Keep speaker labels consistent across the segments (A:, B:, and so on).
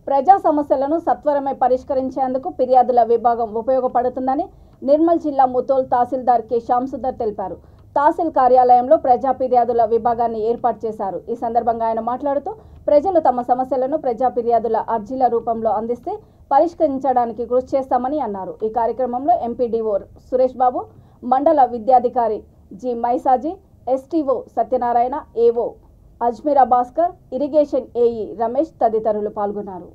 A: ప్రజా సమస్యలను సత్వరమే పరిష్కరించేందుకు ఫిర్యాదుల విభాగం ఉపయోగపడుతుందని నిర్మల్ జిల్లా ముతోల్ తహసీల్దార్ కె శ్యామ్సుందర్ తెలిపారు. తహసీల్ కార్యాలయంలో ప్రజా ఫిర్యాదుల విభాగాన్ని ఏర్పాటు చేశారు. ఈ సందర్భంగా ఆయన మాట్లాడుతూ ప్రజలు తమ సమస్యలను ప్రజా ఫిర్యాదుల అర్జీల రూపంలో అందిస్తే పరిష్కరించడానికి కృషి చేస్తామని అన్నారు. ఈ కార్యక్రమంలో ఎంపీడీఓ సురేష్ బాబు, మండల విద్యాధికారి G Maisaji, STO Satyanarayana, AO Ajmeera Bhaskar, irrigation AE Ramesh తదితరులు పాల్గొన్నారు.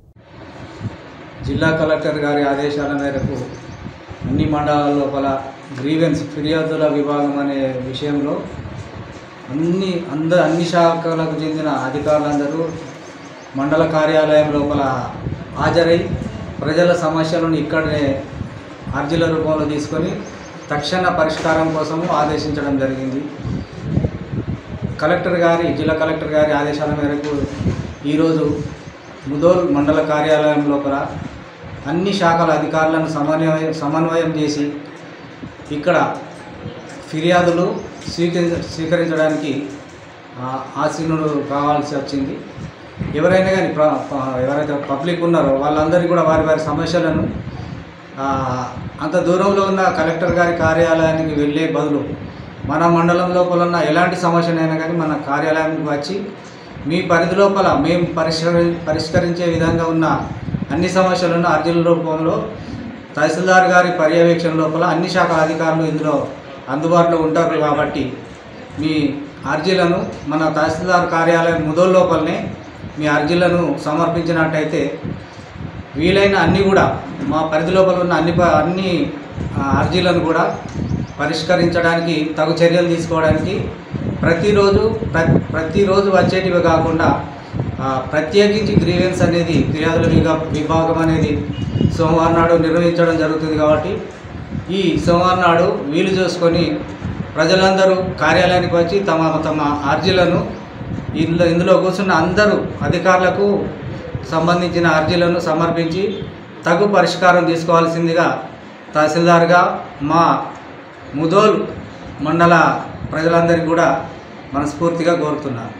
B: జిల్లా కలెక్టర్ గారి ఆదేశాల మేరకు అన్ని మండలాల లోపల గ్రీవెన్స్ ఫిర్యాదుల విభాగం అనే విషయంలో అన్ని శాఖలకు చెందిన అధికారులందరూ మండల కార్యాలయం లోపల హాజరై ప్రజల సమస్యలను ఇక్కడనే అర్జీల రూపంలో తీసుకొని తక్షణ పరిష్కారం కోసము ఆదేశించడం జరిగింది. జిల్లా కలెక్టర్ గారి ఆదేశాల మేరకు ఈరోజు ముదోల్ మండల కార్యాలయం లోపల అన్ని శాఖల అధికారులను సమన్వయం చేసి ఇక్కడ ఫిర్యాదులు స్వీకరించడానికి ఆసీనుడు కావాల్సి వచ్చింది. ఎవరైనా కానీ ఎవరైతే పబ్లిక్ ఉన్నారో వాళ్ళందరికీ కూడా వారి వారి సమస్యలను అంత దూరంలో ఉన్న కలెక్టర్ గారి కార్యాలయానికి వెళ్ళే బదులు మన మండలం లోపల ఉన్న ఎలాంటి సమస్యనైనా కానీ మన కార్యాలయానికి వచ్చి మీ పరిధి లోపల మేము పరిష్కరించే విధంగా ఉన్న అన్ని సమస్యలను అర్జీల రూపంలో తహసీల్దార్ గారి పర్యవేక్షణ లోపల అన్ని శాఖల అధికారులు ఇందులో అందుబాటులో ఉంటారు. కాబట్టి మీ అర్జీలను మన తహసీల్దార్ కార్యాలయం ముదోల్ లోపలనే మీ అర్జీలను సమర్పించినట్టయితే వీలైన అన్నీ కూడా మా పరిధి లోపల ఉన్న అన్ని అర్జీలను కూడా పరిష్కరించడానికి తగు చర్యలు తీసుకోవడానికి ప్రతిరోజు వచ్చేటివి కాకుండా ప్రత్యేకించి గ్రీవెన్స్ అనేది ఫిర్యాదుల విభాగం అనేది సోమవారం నాడు నిర్వహించడం జరుగుతుంది. కాబట్టి ఈ సోమవారం నాడు వీలు చేసుకొని ప్రజలందరూ కార్యాలయానికి వచ్చి తమ అర్జీలను ఇందులో కూర్చున్న అందరూ అధికారులకు సంబంధించిన అర్జీలను సమర్పించి తగు పరిష్కారం తీసుకోవాల్సిందిగా తహసీల్దార్గా మా ముదోల్ మండల ప్రజలందరికీ కూడా మనస్ఫూర్తిగా కోరుతున్నాను.